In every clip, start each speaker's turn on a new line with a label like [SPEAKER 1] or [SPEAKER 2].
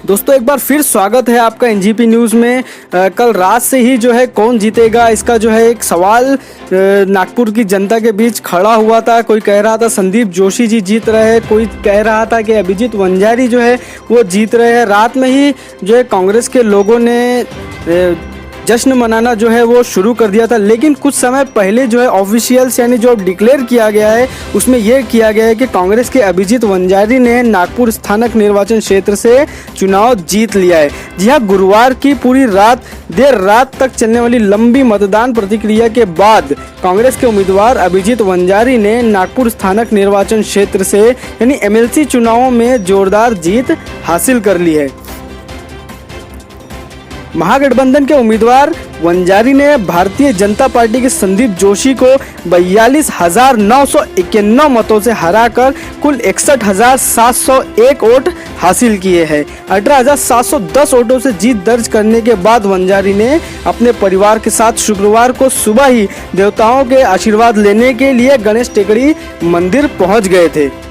[SPEAKER 1] दोस्तों एक बार फिर स्वागत है आपका एनजीपी न्यूज़ में। कल रात से ही जो है कौन जीतेगा इसका जो है एक सवाल नागपुर की जनता के बीच खड़ा हुआ था। कोई कह रहा था संदीप जोशी जी जीत रहे हैं, कोई कह रहा था कि अभिजीत वंजारी जो है वो जीत रहे हैं। रात में ही जो है कांग्रेस के लोगों ने जश्न मनाना जो है वो शुरू कर दिया था, लेकिन कुछ समय पहले जो है ऑफिशियल्स यानी जो डिक्लेयर किया गया है उसमें यह किया गया है कि कांग्रेस के अभिजीत वंजारी ने नागपुर स्थानक निर्वाचन क्षेत्र से चुनाव जीत लिया है। जी हां, गुरुवार की पूरी रात देर रात तक चलने वाली लंबी मतदान प्रतिक्रिया के बाद कांग्रेस के उम्मीदवार अभिजीत वंजारी ने नागपुर स्थानक निर्वाचन क्षेत्र से यानी एमएलसी चुनावों में जोरदार जीत हासिल कर ली है। महागठबंधन के उम्मीदवार वंजारी ने भारतीय जनता पार्टी के संदीप जोशी को 42,991 मतों से हराकर कुल 61,701 वोट हासिल किए हैं। 18,710 वोटों से जीत दर्ज करने के बाद वंजारी ने अपने परिवार के साथ शुक्रवार को सुबह ही देवताओं के आशीर्वाद लेने के लिए गणेश टेकड़ी मंदिर पहुंच गए थे।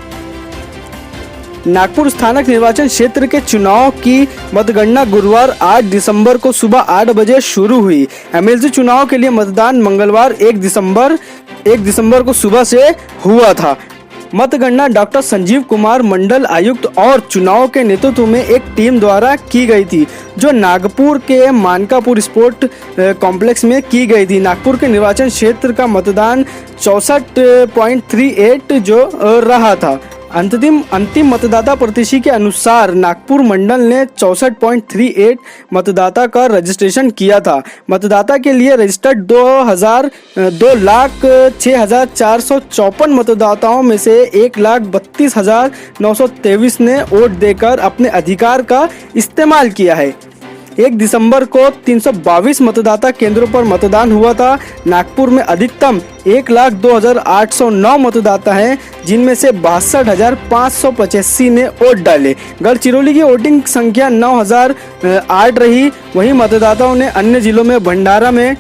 [SPEAKER 1] नागपुर स्थानक निर्वाचन क्षेत्र के चुनाव की मतगणना गुरुवार 8 दिसंबर को सुबह 8 बजे शुरू हुई। एमएलसी चुनाव के लिए मतदान मंगलवार 1 दिसंबर को सुबह से हुआ था। मतगणना डॉक्टर संजीव कुमार मंडल आयुक्त और चुनाव के नेतृत्व में एक टीम द्वारा की गई थी, जो नागपुर के मानकापुर स्पोर्ट कॉम्प्लेक्स में की गई थी। नागपुर के निर्वाचन क्षेत्र का मतदान 64.38 जो रहा था। अंतिम मतदाता पर्ची के अनुसार नागपुर मंडल ने 64.38 मतदाता का रजिस्ट्रेशन किया था। मतदाता के लिए रजिस्टर्ड 2,06,454 मतदाताओं में से 1,32,923 ने वोट देकर अपने अधिकार का इस्तेमाल किया है। 1 दिसंबर को 322 मतदाता केंद्रों पर मतदान हुआ था। नागपुर में अधिकतम 1,02,809 मतदाता हैं, जिनमें से 62,585 ने वोट डाले। गढ़चिरौली की वोटिंग संख्या 9,008 रही। वहीं मतदाताओं ने अन्य जिलों में भंडारा में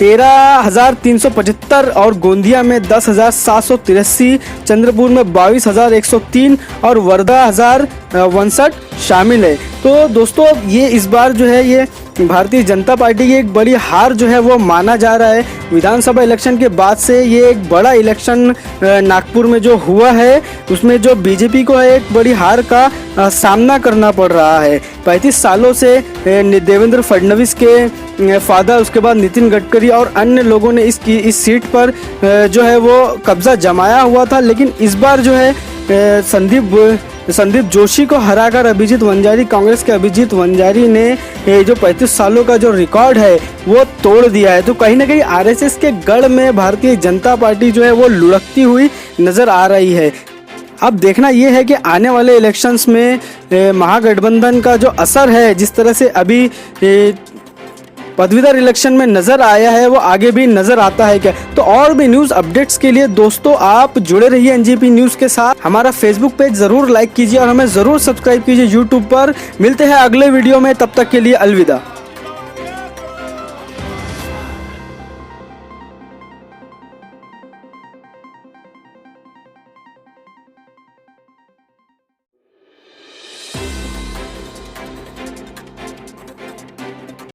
[SPEAKER 1] 13,375 और गोंदिया में 10,783, चंद्रपुर में 22,103 और वर्धा 1,062 शामिल है। तो दोस्तों ये इस बार जो है ये भारतीय जनता पार्टी की एक बड़ी हार जो है वो माना जा रहा है। विधानसभा इलेक्शन के बाद से ये एक बड़ा इलेक्शन नागपुर में जो हुआ है उसमें जो बीजेपी को एक बड़ी हार का सामना करना पड़ रहा है। 35 सालों से देवेंद्र फडणवीस के फादर, उसके बाद नितिन गडकरी और अन्य लोगों ने इस सीट पर जो है वो कब्जा जमाया हुआ था, लेकिन इस बार जो है संदीप जोशी को हराकर अभिजीत वंजारी, कांग्रेस के अभिजीत वंजारी ने जो 35 सालों का जो रिकॉर्ड है वो तोड़ दिया है। तो कहीं ना कहीं आरएसएस के गढ़ में भारतीय जनता पार्टी जो है वो लुढ़कती हुई नजर आ रही है। अब देखना ये है कि आने वाले इलेक्शंस में महागठबंधन का जो असर है, जिस तरह से अभी पदवीधर इलेक्शन में नजर आया है, वो आगे भी नजर आता है क्या। तो और भी न्यूज अपडेट्स के लिए दोस्तों आप जुड़े रहिए एनजीपी न्यूज के साथ। हमारा फेसबुक पेज जरूर लाइक कीजिए और हमें जरूर सब्सक्राइब कीजिए यूट्यूब पर। मिलते हैं अगले वीडियो में, तब तक के लिए अलविदा।